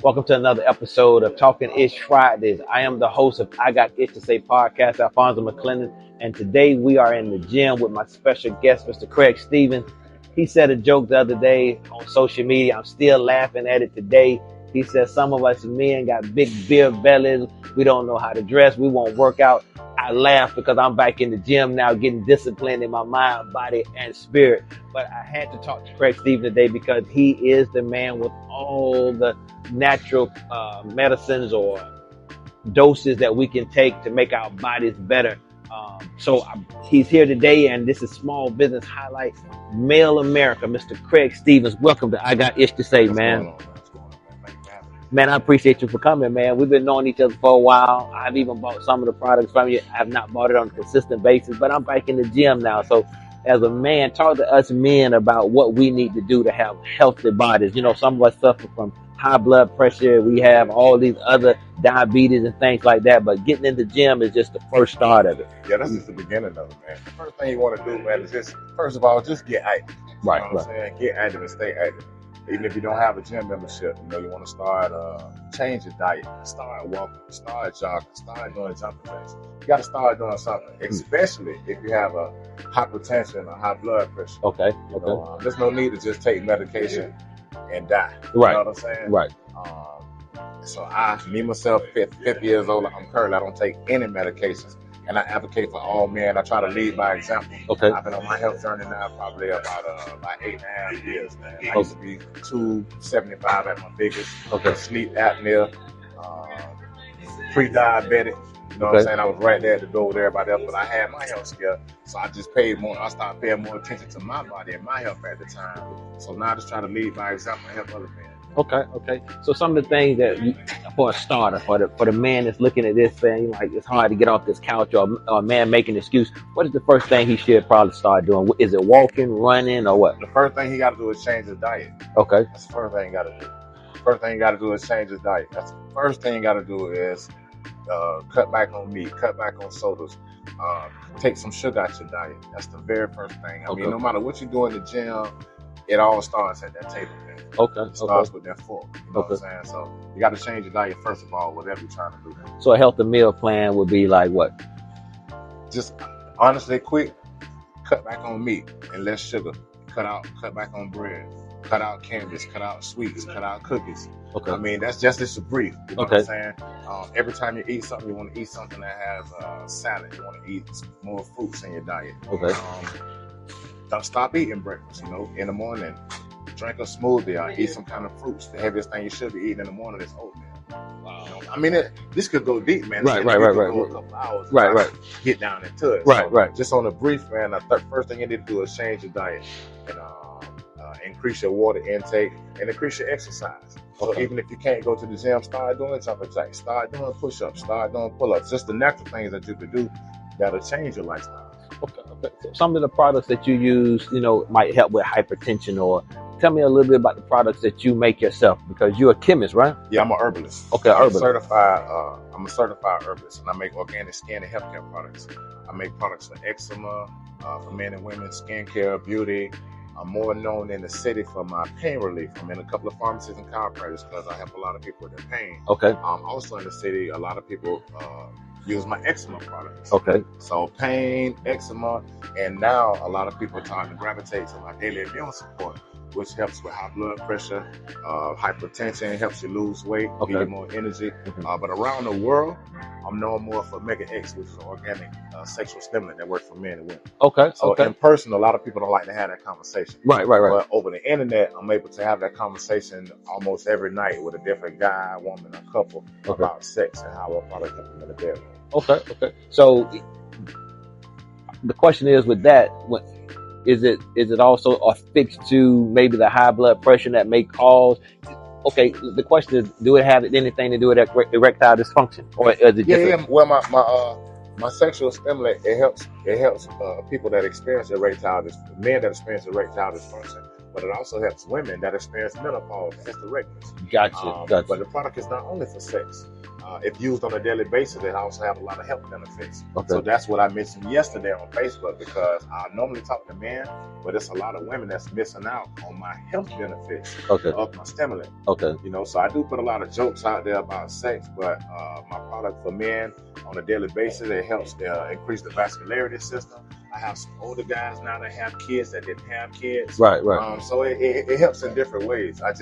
Welcome to another episode of Talking Ish Fridays. I am the host of I Got Ish to Say podcast, Alphonso McClendon, and today we are in the gym with my special guest, Mr. Craig Stevens. He said a joke the other day on social media. I'm still laughing at it today. He said some of us men got big beer bellies. We don't know how to dress. We won't work out. I laugh because I'm back in the gym now, getting disciplined in my mind, body, and spirit. But I had to talk to Craig Stevens today because he is the man with all the natural medicines or doses that we can take to make our bodies better. He's here today, and this is Small Business Highlights. Mela Miracle, Mr. Craig Stevens. Welcome to I Got Ish to Say, man. Man, I appreciate you for coming, man. We've been knowing each other for a while. I've even bought some of the products from you. I have not bought it on a consistent basis, but I'm back in the gym now. So as a man, talk to us men about what we need to do to have healthy bodies. You know, some of us suffer from high blood pressure. We have all these other diabetes and things like that, but getting in the gym is just the first start of it. Yeah, that's just the beginning of it, man. The first thing you want to do, man, is just, first of all, just get active. Right, you know what I'm saying? Get active and stay active. Even if you don't have a gym membership, you know, you want to start, change your diet, start walking, start jogging, start doing jumping things. You got to start doing something, especially if you have a hypertension or high blood pressure. Okay. You know, there's no need to just take medication and die. Right. You know what I'm saying? Right. So myself, 50 years old, I don't take any medications. And I advocate for all men. I try to lead by example. Okay. I've been on my health journey now probably about 8.5 years, man. I used to be 275 at my biggest. Okay. Sleep apnea, pre-diabetic. You know what I'm saying? I was right there at the door with everybody else, but I had my health scare. So I just paid more. I started paying more attention to my body and my health at the time. So now I just try to lead by example and help other men. Okay. So some of the things that for a starter, for the man that's looking at this saying like it's hard to get off this couch, or a man making an excuse, what is the first thing he should probably start doing? Is it walking, running, or what? The first thing he got to do is change his diet. Okay. That's the first thing you got to do. First thing you got to do is change his diet. That's the first thing you got to do is cut back on meat, cut back on sodas, take some sugar out your diet. That's the very first thing. I mean, no matter what you do in the gym, it all starts at that table, man. Okay. It starts with that fork. You know what I'm saying? So you got to change your diet first of all, whatever you're trying to do. So a healthy meal plan would be like what? Just honestly, quick, cut back on meat and less sugar. Cut back on bread. Cut out candies. Cut out sweets. Cut out cookies. Okay. I mean, that's just a brief. You know what I'm saying? Every time you eat something, you want to eat something that has salad. You want to eat more fruits in your diet. Okay. Don't stop eating breakfast, you know, in the morning. Drink a smoothie or eat some kind of fruits. The heaviest thing you should be eating in the morning is oatmeal. Wow. You know, I mean, this could go deep, man. Right. Go a couple hours. Right. Get down into it. Right. Just on a brief, man, the first thing you need to do is change your diet and increase your water intake and increase your exercise. So even if you can't go to the gym, start doing jumping jacks, start doing push-ups, start doing pull-ups. Just the natural things that you could do that'll change your lifestyle. Okay. So some of the products that you use, you know, might help with hypertension, or tell me a little bit about the products that you make yourself, because you're a chemist, right? Yeah, I'm a herbalist. Okay, herbalist. I'm a certified herbalist, and I make organic skin and healthcare products. I make products for eczema, for men and women, skincare, beauty. I'm more known in the city for my pain relief. I'm in a couple of pharmacies and chiropractors because I help a lot of people with their pain. Okay. Also in the city, a lot of people use my eczema products. Okay. So pain, eczema, and now a lot of people are trying to gravitate to my daily immune support, which helps with high blood pressure, hypertension, helps you lose weight, give you more energy. But around the world, I'm known more for Mega X, which is an organic sexual stimulant that works for men and women. Okay. So in person, a lot of people don't like to have that conversation. Right. But over the internet, I'm able to have that conversation almost every night with a different guy, woman, or couple about sex and how a product helps them in the bedroom. Okay. So the question is, with that, is it also affixed to maybe the high blood pressure that may cause? Okay, the question is, do it have anything to do with erectile dysfunction, or is it just? Yeah. Well, my sexual stimulant, it helps people that experience men that experience erectile dysfunction, but it also helps women that experience menopause, hysterectomy. Gotcha. But the product is not only for sex. if used on a daily basis, it also have a lot of health benefits. Okay. So that's what I mentioned yesterday on Facebook, because I normally talk to men, but it's a lot of women that's missing out on my health benefits of my stimulant. Okay. You know, so I do put a lot of jokes out there about sex, but my product for men on a daily basis, it helps increase the vascularity system. I have some older guys now that have kids that didn't have kids. Right. So it helps in different ways. I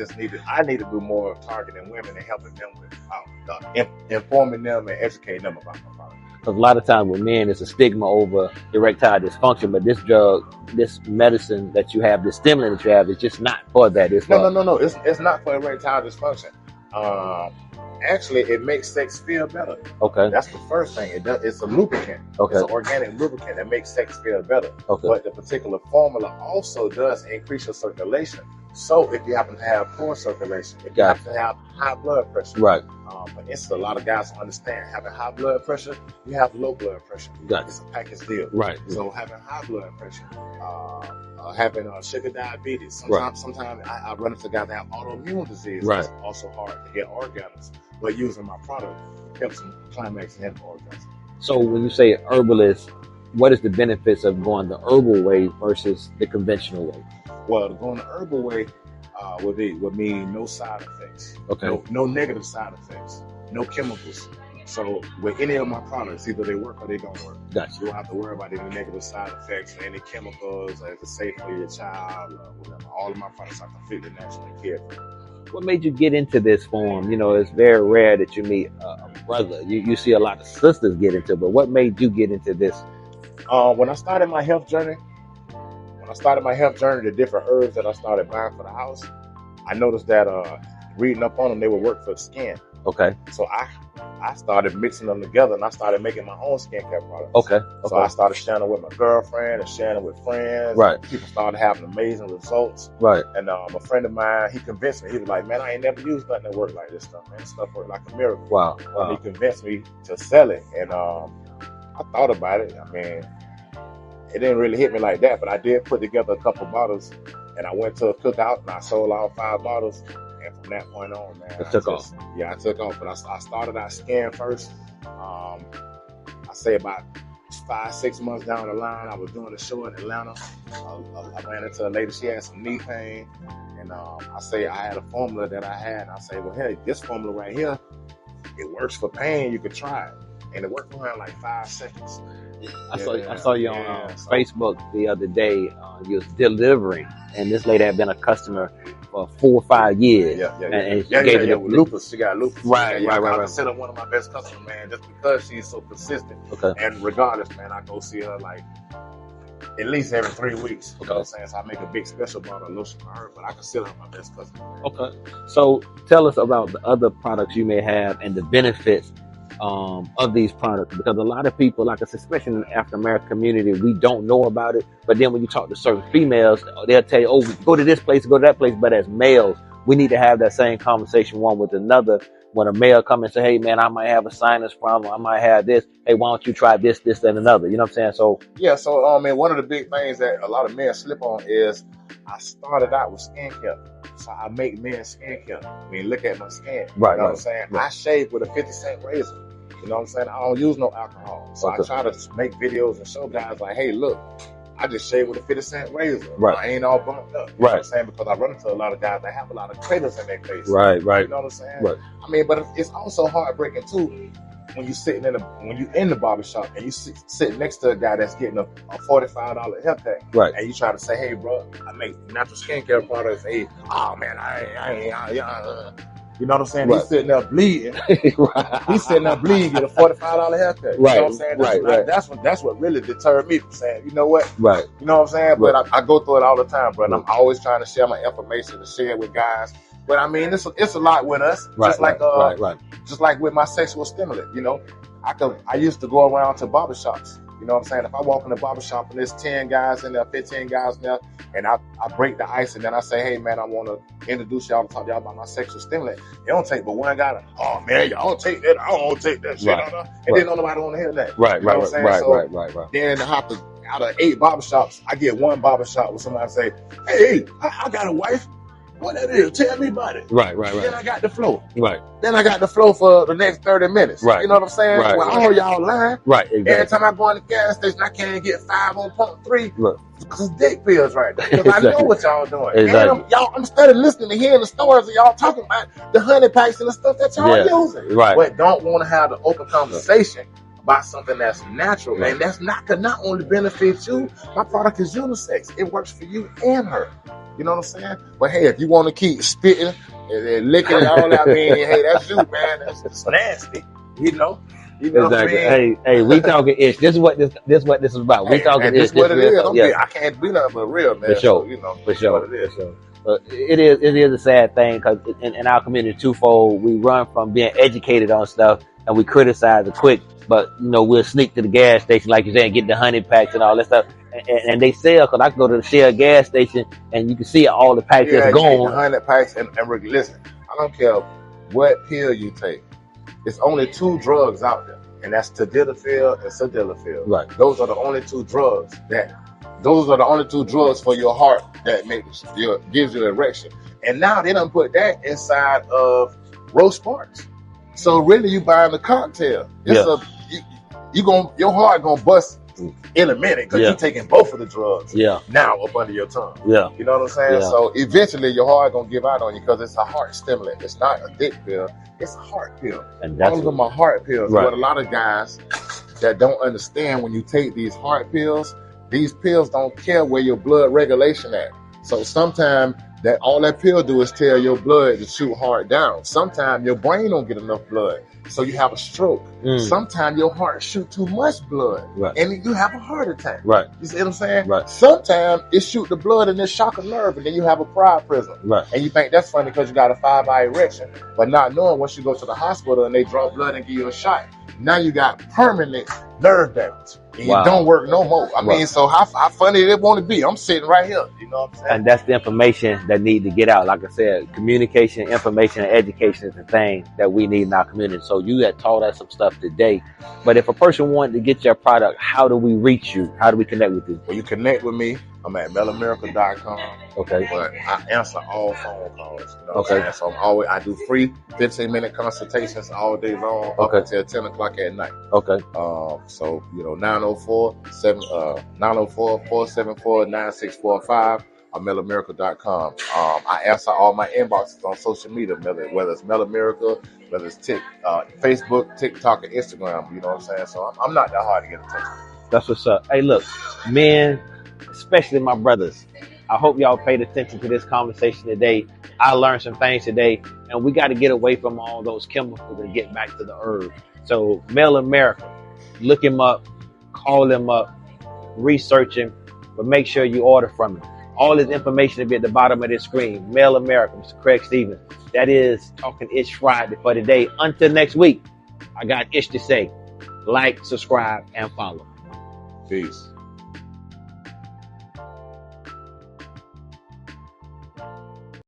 need to do more of targeting women and helping them with informing them and educating them about my product. Because a lot of times with men, it's a stigma over erectile dysfunction, but this drug, this medicine that you have, this stimulant that you have, is just not for that. It's no. It's not for erectile dysfunction. Actually, it makes sex feel better. Okay. That's the first thing. It's a lubricant. Okay. It's an organic lubricant that makes sex feel better. Okay. But the particular formula also does increase your circulation. So if you happen to have poor circulation, if you happen to have high blood pressure, right. But it's a lot of guys don't understand. Having high blood pressure, you have low blood pressure. It's a package deal. Right. So having high blood pressure, having sugar diabetes. Sometimes I run into guys that have autoimmune disease. Right. It's also hard to get orgasms. But using my product helps them climax and have orgasms. So when you say herbalist, what is the benefits of going the herbal way versus the conventional way? Well, going the herbal way would mean no side effects. Okay. No negative side effects. No chemicals. So with any of my products, either they work or they don't work. Gotcha. You don't have to worry about any negative side effects or any chemicals, or if it's safe for your child or whatever. All of my products are completely naturally cared for. What made you get into this form? You know, it's very rare that you meet a brother. You see a lot of sisters get into it, but what made you get into this? When I started my health journey, the different herbs that I started buying for the house, I noticed that reading up on them, they would work for the skin. Okay. So I started mixing them together, and I started making my own skincare products. Okay. So I started sharing it with my girlfriend and sharing it with friends. Right. People started having amazing results. Right. And a friend of mine, he convinced me. He was like, "Man, I ain't never used nothing that worked like this stuff, man. This stuff worked like a miracle." Wow. And he convinced me to sell it. And I thought about it. I mean, it didn't really hit me like that, but I did put together a couple bottles, and I went to a cookout, and I sold all 5 bottles. And from that point on, man, it took off. Yeah, I took off. But I started out skin first. I say about 5-6 months down the line, I was doing a show in Atlanta. I ran into a lady. She had some knee pain, and I had a formula that I had. And I say, well, hey, this formula right here, it works for pain. You could try it, and it worked for her in like 5 seconds. I saw you on Facebook the other day. You was delivering, and this lady had been a customer for 4 or 5 years. And she gave it with lupus. She got lupus. Right. I consider one of my best customers, man, just because she's so consistent. Okay. And regardless, man, I go see her like at least every 3 weeks. You know what I'm saying? So I make a big special bottle of lotion for her, but I consider her my best customer. Man. Okay. So tell us about the other products you may have and the benefits of these products, because a lot of people, like I said, especially in the African American community, we don't know about it. But then when you talk to certain females, they'll tell you, "Oh, go to this place, go to that place." But as males, we need to have that same conversation one with another. When a male come and say, "Hey, man, I might have a sinus problem. I might have this. Hey, why don't you try this, and another?" You know what I'm saying? So yeah. So man, one of the big things that a lot of men slip on is I started out with skincare. So I make men's skincare. I mean, look at my skin. Right. You know what I'm saying? Right. I shave with a 50-cent razor. You know what I'm saying? I don't use no alcohol. So I try to make videos and show guys like, hey, look, I just shave with a 50-cent razor. Right. I ain't all bumped up. You know what I'm saying? Because I run into a lot of guys that have a lot of craters in their face. Right. You know what I'm saying? Right. I mean, but it's also heartbreaking too when you in the barbershop and you sit next to a guy that's getting a $45 haircut. Right. And you try to say, hey, bro, I make natural skincare products. Hey, oh man, you know what I'm saying? Right. He's sitting there bleeding. Right. He's sitting there bleeding, get a $45 haircut. Right. You know what I'm saying? That's what really deterred me from saying, you know what? Right. You know what I'm saying? Right. But I go through it all the time, bro. And I'm always trying to share my information to share it with guys. But I mean, it's a lot with us. Right. Just like with my sexual stimulant, you know. I used to go around to barbershops. You know what I'm saying? If I walk in the barbershop and there's 10 guys in there, 15 guys in there, and I break the ice and then I say, hey, man, I want to introduce y'all, talk to y'all about my sexual stimulant. It don't take but one guy to, oh, man, y'all don't take that. I don't take that shit. Right. And then nobody want to hear that. Right, you know what I'm saying? Right. Then out of 8 barbershops, I get one barbershop where somebody say, hey, I got a wife. what that is? Tell me about it. Right. Then I got the flow. Right. Then I got the flow for the next 30 minutes. Right. You know what I'm saying? Right. Well, all y'all lying. Right. Exactly. Every time I go in the gas station, I can't get 5 on pump 3. Look. Because dick pills right there. Because I know what y'all doing. Exactly. And I'm starting listening to hearing the stories of y'all talking about the honey packs and the stuff that y'all using. Right. But don't want to have the open conversation about something that's natural. And that's not only benefit you, my product is unisex. It works for you and her. You know what I'm saying? But hey, if you want to keep spitting and licking it all out, man, hey, that's you, man. That's nasty. You know exactly. What I mean? Hey, we talking ish. This is what this is about. We talking ish. This what it is. I can't be nothing but real, man. For sure. So, you know, for sure. What it is. It is a sad thing because in our community twofold, we run from being educated on stuff and we criticize it quick, but you know we'll sneak to the gas station like you said and get the honey packs and all that stuff, and they sell because I can go to the Shell gas station and you can see all the packs that's gone. 100 packs and listen, I don't care what pill you take. It's only 2 drugs out there, and that's tadalafil and sildenafil. Right. Those are the only 2 drugs for your heart that gives you an erection. And now they done put that inside of roast sparks. So really, you buying the cocktail. Your heart gonna bust in a minute because you're taking both of the drugs. Now up under your tongue. You know what I'm saying? So eventually, your heart gonna give out on you because it's a heart stimulant. It's not a dick pill. It's a heart pill. And all of them are heart pills. Right. But a lot of guys that don't understand when you take these heart pills, these pills don't care where your blood regulation at. So sometimes all that pill do is tell your blood to shoot hard down. Sometimes your brain don't get enough blood, so you have a stroke. Sometimes your heart shoot too much blood, and you have a heart attack. Right. You see what I'm saying? Right. Sometimes it shoot the blood and it shock a nerve, and then you have a pride prism. Right. And you think that's funny because you got a 5-eye erection, but not knowing once you go to the hospital and they draw blood and give you a shot, now you got permanent nerve damage. And it don't work no more. I mean, so how funny it want to be? I'm sitting right here. You know what I'm saying? And that's the information that need to get out. Like I said, communication, information, and education is the thing that we need in our community. So you had taught us some stuff today. But if a person wanted to get your product, how do we reach you? How do we connect with you? Well, you connect with me. I'm at melamiracle.com. Okay. But I answer all phone calls. You know what I'm saying? So I do free 15-minute consultations all day long up until 10 o'clock at night. Okay. So, 904-474-9645 or melamiracle.com. I answer all my inboxes on social media, whether it's Mela Miracle, whether it's Facebook, TikTok, and Instagram. You know what I'm saying? So I'm not that hard to get in touch with. That's what's up. Hey, look, men, especially my brothers, I hope y'all paid attention to this conversation today. I learned some things today, and we got to get away from all those chemicals and get back to the herb. So Mela Miracle, look him up, call him up, research him, but make sure you order from him. All his information will be at the bottom of this screen. Mela Miracle, Mr. Craig Stevens. That is Talking Ish Friday for today. Until next week, I got ish to say. Like, subscribe, and follow. Peace.